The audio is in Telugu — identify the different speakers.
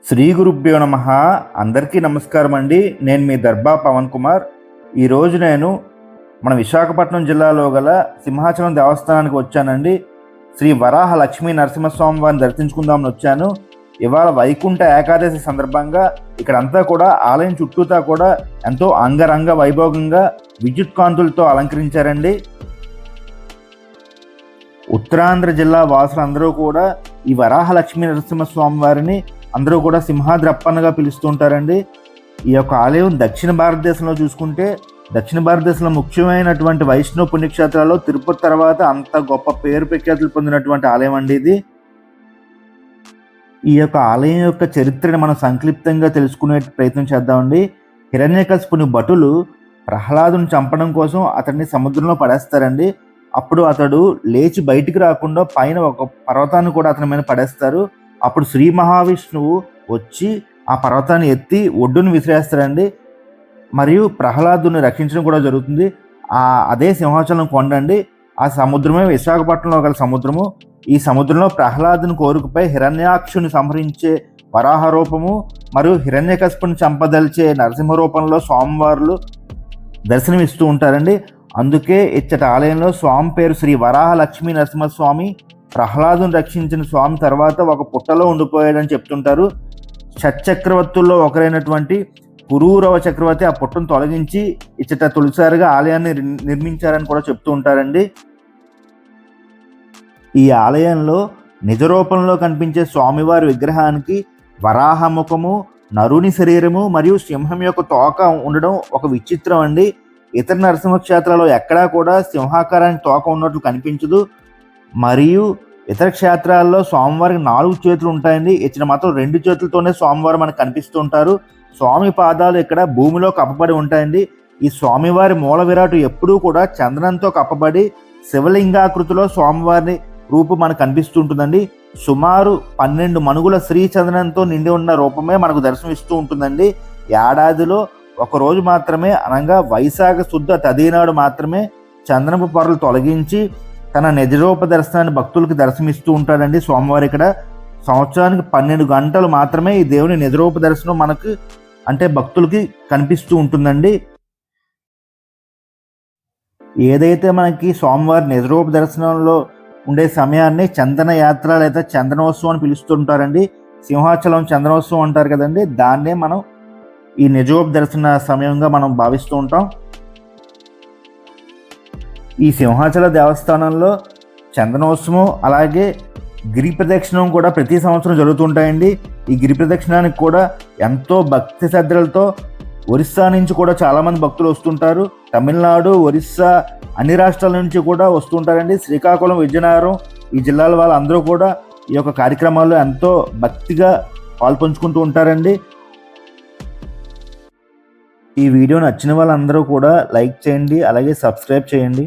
Speaker 1: శ్రీ గురుభ్యో నమః. అందరికీ నమస్కారం అండి. నేను మీ దర్బా పవన్ కుమార్. ఈరోజు నేను మన విశాఖపట్నం జిల్లాలో గల సింహాచలం దేవస్థానానికి వచ్చానండి. శ్రీ వరాహ లక్ష్మీ నరసింహస్వామి వారిని దర్శించుకుందామని వచ్చాను. ఇవాళ వైకుంఠ ఏకాదశి సందర్భంగా ఇక్కడంతా కూడా ఆలయం చుట్టూతా కూడా ఎంతో అంగరంగ వైభోగంగా విద్యుత్ కాంతులతో అలంకరించారండి. ఉత్తరాంధ్ర జిల్లా వాసులందరూ కూడా ఈ వరాహ లక్ష్మీ నరసింహస్వామి వారిని అందరూ కూడా సింహాద్రప్పన్నగా పిలుస్తుంటారండి. ఈ యొక్క ఆలయం దక్షిణ భారతదేశంలో చూసుకుంటే దక్షిణ భారతదేశంలో ముఖ్యమైనటువంటి వైష్ణవ పుణ్యక్షేత్రాల్లో తిరుపతి తర్వాత అంత గొప్ప పేరు ప్రఖ్యాతులు పొందినటువంటి ఆలయం అండి ఇది. ఈ యొక్క ఆలయం యొక్క చరిత్రని మనం సంక్లిప్తంగా తెలుసుకునే ప్రయత్నం చేద్దామండి. హిరణ్యకశిపుని భటులు ప్రహ్లాదుని చంపడం కోసం అతన్ని సముద్రంలో పడేస్తారండి. అప్పుడు అతడు లేచి బయటికి రాకుండా పైన ఒక పర్వతాన్ని కూడా అతని మీద పడేస్తారు. అప్పుడు శ్రీ మహావిష్ణువు వచ్చి ఆ పర్వతాన్ని ఎత్తి ఒడ్డును విసిరేస్తారండి. మరియు ప్రహ్లాదుని రక్షించడం కూడా జరుగుతుంది. అదే సింహాచలం కొండ అండి. ఆ సముద్రమే విశాఖపట్నంలో గల సముద్రము. ఈ సముద్రంలో ప్రహ్లాదుని కోరికపై హిరణ్యాక్షుని సంహరించే వరాహ రూపము మరియు హిరణ్యకశిపుని చంపదలిచే నరసింహ రూపంలో స్వామివార్లు దర్శనమిస్తూ ఉంటారండి. అందుకే ఇచ్చట ఆలయంలో స్వామి పేరు శ్రీ వరాహ లక్ష్మీ నరసింహస్వామి. ప్రహ్లాదుని రక్షించిన స్వామి తర్వాత ఒక పుట్టలో ఉండిపోయాడని చెప్తుంటారు. షట్చక్రవర్తుల్లో ఒకరైనటువంటి పురూరవ చక్రవర్తి ఆ పుట్టను తొలగించి ఇచ్చట తొలిసారిగా ఆలయాన్ని నిర్మించారని కూడా చెప్తూ ఉంటారండి. ఈ ఆలయంలో నిజ రూపంలో కనిపించే స్వామివారి విగ్రహానికి వరాహ ముఖము, నరుని శరీరము మరియు సింహం యొక్క తోక ఉండడం ఒక విచిత్రం అండి. ఇతర నరసింహ క్షేత్రాల్లో ఎక్కడా కూడా సింహాకారానికి తోక ఉన్నట్లు కనిపించదు. మరియు ఇతర క్షేత్రాల్లో స్వామివారికి 4 చేతులు ఉంటాయండి. ఇచ్చిన మాత్రం 2 చేతులతోనే స్వామివారు మనకు కనిపిస్తూ ఉంటారు. స్వామి పాదాలు ఇక్కడ భూమిలో కప్పబడి ఉంటాయండి. ఈ స్వామివారి మూల విరాటు ఎప్పుడూ కూడా చందనంతో కప్పబడి శివలింగాకృతిలో స్వామివారి రూపం మనకు కనిపిస్తూ ఉంటుందండి. సుమారు 12 మణుగుల శ్రీ చందనంతో నిండి ఉన్న రూపమే మనకు దర్శనమిస్తూ ఉంటుందండి. ఏడాదిలో ఒకరోజు మాత్రమే, అనగా వైశాఖ శుద్ధ తదినాడు మాత్రమే చందనపు పొరలు తొలగించి తన నిజరూప దర్శనాన్ని భక్తులకు దర్శనమిస్తూ ఉంటాడండి స్వామివారి. ఇక్కడ సంవత్సరానికి 12 గంటలు మాత్రమే ఈ దేవుని నిజరూప దర్శనం మనకు అంటే భక్తులకి కనిపిస్తూ ఉంటుందండి. ఏదైతే మనకి స్వామివారి నిజరూప దర్శనంలో ఉండే సమయాన్ని చందన యాత్ర లేదా చందనోత్సవం అని పిలుస్తుంటారండి. సింహాచలం చందనోత్సవం అంటారు కదండి, దాన్నే మనం ఈ నిజరూప దర్శన సమయంగా మనం భావిస్తూ ఉంటాం. ఈ సింహాచల దేవస్థానంలో చందనోత్సవం అలాగే గిరి ప్రదక్షిణం కూడా ప్రతి సంవత్సరం జరుగుతుంటాయండి. ఈ గిరి ప్రదక్షిణానికి కూడా ఎంతో భక్తి శ్రద్ధలతో ఒరిస్సా నుంచి కూడా చాలామంది భక్తులు వస్తుంటారు. తమిళనాడు, ఒరిస్సా అన్ని రాష్ట్రాల నుంచి కూడా వస్తుంటారండి. శ్రీకాకుళం, విజయనగరం ఈ జిల్లాల వాళ్ళందరూ కూడా ఈ యొక్క కార్యక్రమాల్లో ఎంతో భక్తిగా పాల్పంచుకుంటూ ఉంటారండి. ఈ వీడియో నచ్చిన వాళ్ళందరూ కూడా లైక్ చేయండి, అలాగే సబ్స్క్రైబ్ చేయండి.